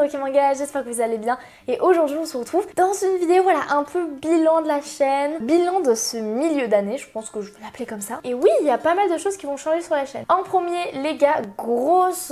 Poké Manga, j'espère que vous allez bien et aujourd'hui on se retrouve dans une vidéo voilà un peu bilan de la chaîne, bilan de ce milieu d'année, je pense que je vais l'appeler comme ça. Et oui, il y a pas mal de choses qui vont changer sur la chaîne. En premier les gars, grosse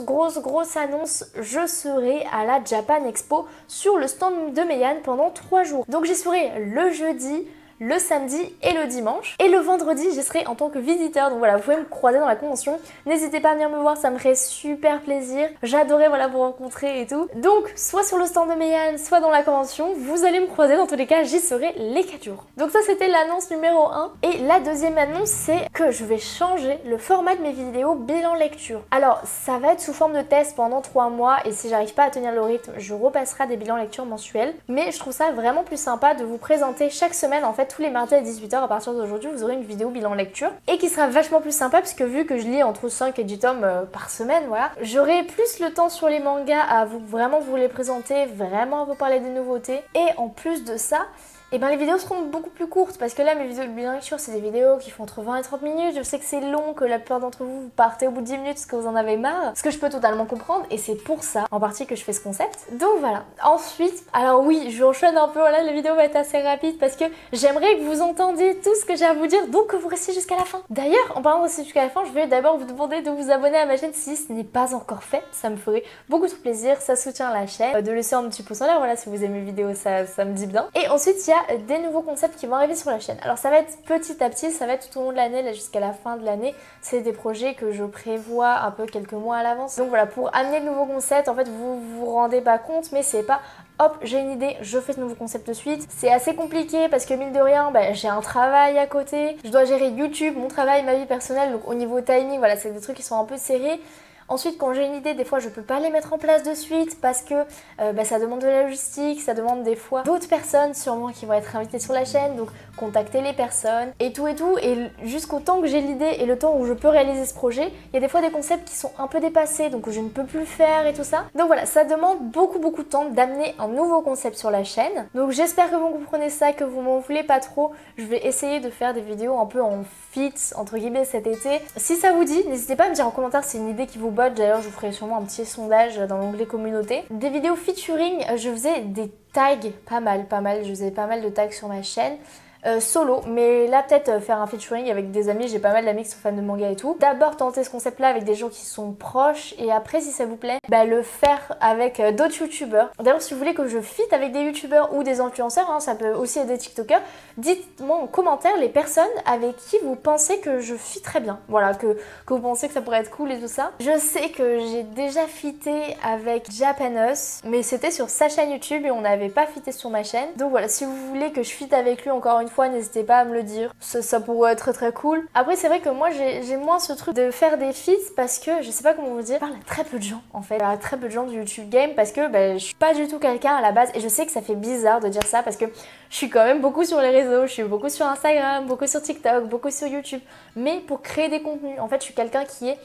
annonce, je serai à la Japan Expo sur le stand de Meian pendant 3 jours. Donc j'y serai le jeudi, le samedi et le dimanche. Et le vendredi, j'y serai en tant que visiteur. Donc voilà, vous pouvez me croiser dans la convention. N'hésitez pas à venir me voir, ça me ferait super plaisir. J'adorais voilà vous rencontrer et tout. Donc, soit sur le stand de Meian, soit dans la convention, vous allez me croiser. Dans tous les cas, j'y serai les 4 jours. Donc ça, c'était l'annonce numéro 1. Et la deuxième annonce, c'est que je vais changer le format de mes vidéos bilan lecture. Alors, ça va être sous forme de test pendant 3 mois. Et si j'arrive pas à tenir le rythme, je repasserai des bilans lecture mensuels. Mais je trouve ça vraiment plus sympa de vous présenter chaque semaine en fait tous les mardis à 18h à partir d'aujourd'hui vous aurez une vidéo bilan lecture et qui sera vachement plus sympa parce que vu que je lis entre 5 et 10 tomes par semaine, voilà, j'aurai plus le temps sur les mangas à vraiment vous les présenter, vraiment à vous parler des nouveautés et en plus de ça, et ben les vidéos seront beaucoup plus courtes parce que là mes vidéos de bilan lecture c'est des vidéos qui font entre 20 et 30 minutes. Je sais que c'est long, que la plupart d'entre vous partez au bout de 10 minutes parce que vous en avez marre, ce que je peux totalement comprendre et c'est pour ça en partie que je fais ce concept. Donc voilà. Ensuite, alors oui, je enchaîne un peu, voilà, la vidéo va être assez rapide parce que j'aimerais que vous entendiez tout ce que j'ai à vous dire, donc que vous restiez jusqu'à la fin. D'ailleurs, en parlant de rester jusqu'à la fin, je vais d'abord vous demander de vous abonner à ma chaîne si ce n'est pas encore fait, ça me ferait beaucoup de plaisir, ça soutient la chaîne, de laisser un petit pouce en l'air, voilà, si vous aimez mes vidéos, ça me dit bien. Et ensuite, il y a des nouveaux concepts qui vont arriver sur la chaîne. Alors ça va être petit à petit, ça va être tout au long de l'année, là jusqu'à la fin de l'année. C'est des projets que je prévois un peu quelques mois à l'avance. Donc voilà, pour amener de nouveaux concepts, en fait vous vous rendez pas compte, mais c'est pas hop, j'ai une idée, je fais ce nouveau concept de suite. C'est assez compliqué parce que mine de rien, j'ai un travail à côté. Je dois gérer YouTube, mon travail, ma vie personnelle. Donc au niveau timing, voilà, c'est des trucs qui sont un peu serrés. Ensuite, quand j'ai une idée, des fois je peux pas les mettre en place de suite parce que ça demande de la logistique, ça demande des fois d'autres personnes sûrement qui vont être invitées sur la chaîne, donc contacter les personnes et tout. Et jusqu'au temps que j'ai l'idée et le temps où je peux réaliser ce projet, il y a des fois des concepts qui sont un peu dépassés, donc que je ne peux plus faire et tout ça. Donc voilà, ça demande beaucoup de temps d'amener un nouveau concept sur la chaîne. Donc j'espère que vous comprenez ça, que vous m'en voulez pas trop. Je vais essayer de faire des vidéos un peu en fit, entre guillemets, cet été. Si ça vous dit, n'hésitez pas à me dire en commentaire si c'est une idée qui vous botte. D'ailleurs, je vous ferai sûrement un petit sondage dans l'onglet communauté. Des vidéos featuring, je faisais des tags, pas mal, je faisais pas mal de tags sur ma chaîne. Solo, mais là peut-être faire un featuring avec des amis, j'ai pas mal d'amis qui sont fans de manga et tout. D'abord tenter ce concept là avec des gens qui sont proches et après si ça vous plaît, le faire avec d'autres youtubeurs. D'ailleurs si vous voulez que je fitte avec des youtubeurs ou des influenceurs, hein, ça peut aussi être des tiktokers, dites-moi en commentaire les personnes avec qui vous pensez que je fitterais bien. Voilà, que vous pensez que ça pourrait être cool et tout ça. Je sais que j'ai déjà fitté avec Japanus, mais c'était sur sa chaîne YouTube et on n'avait pas fitté sur ma chaîne. Donc voilà, si vous voulez que je fitte avec lui encore une fois, n'hésitez pas à me le dire, ça pourrait être très cool. Après c'est vrai que moi j'ai moins ce truc de faire des feats parce que je sais pas comment vous dire, je parle à très peu de gens en fait, à très peu de gens du YouTube game parce que je suis pas du tout quelqu'un à la base et je sais que ça fait bizarre de dire ça parce que je suis quand même beaucoup sur les réseaux, je suis beaucoup sur Instagram, beaucoup sur TikTok, beaucoup sur YouTube, mais pour créer des contenus, en fait je suis quelqu'un qui est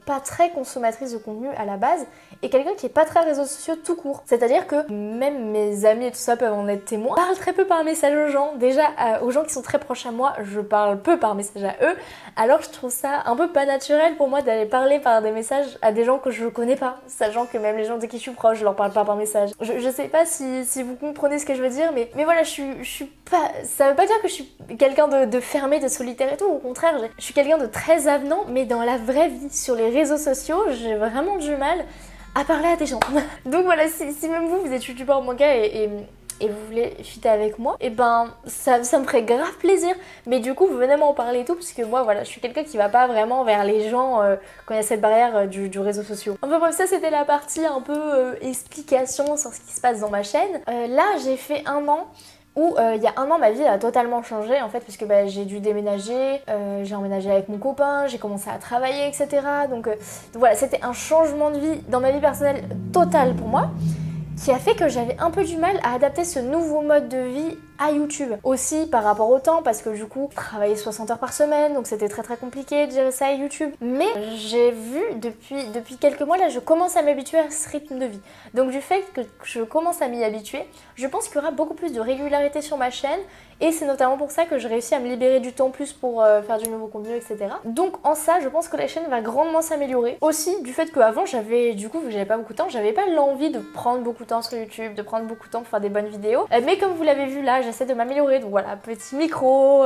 pas très consommatrice de contenu à la base et quelqu'un qui est pas très réseaux sociaux tout court. C'est-à-dire que même mes amis et tout ça peuvent en être témoins. Je parle très peu par message aux gens. Déjà aux gens qui sont très proches à moi, je parle peu par message à eux. Alors je trouve ça un peu pas naturel pour moi d'aller parler par des messages à des gens que je connais pas. Sachant que même les gens de qui je suis proche, je leur parle pas par message. Je sais pas si vous comprenez ce que je veux dire, mais voilà, je suis pas... Ça veut pas dire que je suis quelqu'un de fermé, de solitaire et tout. Au contraire, je suis quelqu'un de très avenant, mais dans la vraie vie, sur les réseaux sociaux, j'ai vraiment du mal à parler à des gens. Donc voilà, si même vous êtes youtubeur manga et vous voulez fitter avec moi, et ça me ferait grave plaisir. Mais du coup, vous venez m'en parler et tout, parce que moi, voilà, je suis quelqu'un qui va pas vraiment vers les gens quand il y a cette barrière du réseau social. Enfin bref, ça c'était la partie un peu explication sur ce qui se passe dans ma chaîne. Là, j'ai fait 1 an où il y a 1 an ma vie a totalement changé en fait puisque j'ai dû déménager, j'ai emménagé avec mon copain, j'ai commencé à travailler etc. Donc voilà, c'était un changement de vie dans ma vie personnelle total pour moi qui a fait que j'avais un peu du mal à adapter ce nouveau mode de vie à YouTube. Aussi par rapport au temps, parce que du coup, je travaillais 60 heures par semaine, donc c'était très compliqué de gérer ça à YouTube. Mais j'ai vu depuis quelques mois, là, je commence à m'habituer à ce rythme de vie. Donc du fait que je commence à m'y habituer, je pense qu'il y aura beaucoup plus de régularité sur ma chaîne. Et c'est notamment pour ça que je réussis à me libérer du temps plus pour faire du nouveau contenu, etc. Donc en ça, je pense que la chaîne va grandement s'améliorer. Aussi du fait qu'avant, du coup, vu que j'avais pas beaucoup de temps, j'avais pas l'envie de prendre beaucoup de temps sur YouTube, de prendre beaucoup de temps pour faire des bonnes vidéos. Mais comme vous l'avez vu là, j'essaie de m'améliorer. Donc voilà, petit micro,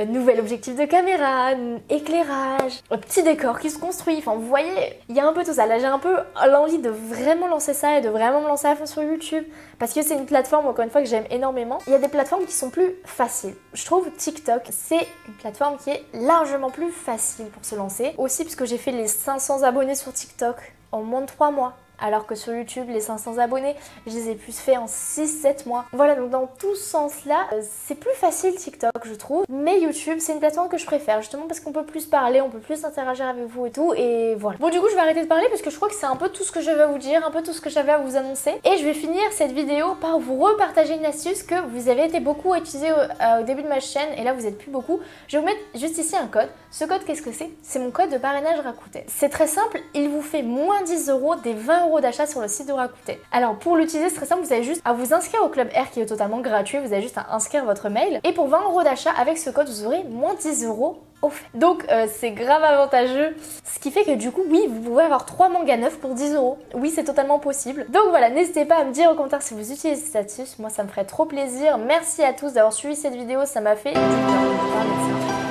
nouvel objectif de caméra, éclairage, petit décor qui se construit. Enfin, vous voyez, il y a un peu tout ça. Là, j'ai un peu l'envie de vraiment lancer ça et de vraiment me lancer à fond sur YouTube. Parce que c'est une plateforme, encore une fois, que j'aime énormément. Il y a des plateformes qui sont plus facile. Je trouve TikTok, c'est une plateforme qui est largement plus facile pour se lancer. Aussi parce que j'ai fait les 500 abonnés sur TikTok en moins de 3 mois. Alors que sur YouTube, les 500 abonnés, je les ai plus fait en 6-7 mois. Voilà, donc dans tout ce sens-là, c'est plus facile TikTok, je trouve. Mais YouTube, c'est une plateforme que je préfère, justement parce qu'on peut plus parler, on peut plus interagir avec vous et tout, et voilà. Bon, du coup, je vais arrêter de parler parce que je crois que c'est un peu tout ce que je vais vous dire, un peu tout ce que j'avais à vous annoncer. Et je vais finir cette vidéo par vous repartager une astuce que vous avez été beaucoup utilisée au début de ma chaîne, et là, vous êtes plus beaucoup. Je vais vous mettre juste ici un code. Ce code, qu'est-ce que c'est? C'est mon code de parrainage Rakuten. C'est très simple, il vous fait moins 10 € des 20 € d'achat sur le site de Rakuten. Alors pour l'utiliser, c'est très simple, vous avez juste à vous inscrire au Club R qui est totalement gratuit, vous avez juste à inscrire votre mail, et pour 20 € d'achat avec ce code, vous aurez moins 10 € offert. Donc c'est grave avantageux, ce qui fait que du coup, oui, vous pouvez avoir 3 mangas neufs pour 10 €. Oui, c'est totalement possible. Donc voilà, n'hésitez pas à me dire en commentaire si vous utilisez cette astuce, moi ça me ferait trop plaisir. Merci à tous d'avoir suivi cette vidéo, ça m'a fait du bien.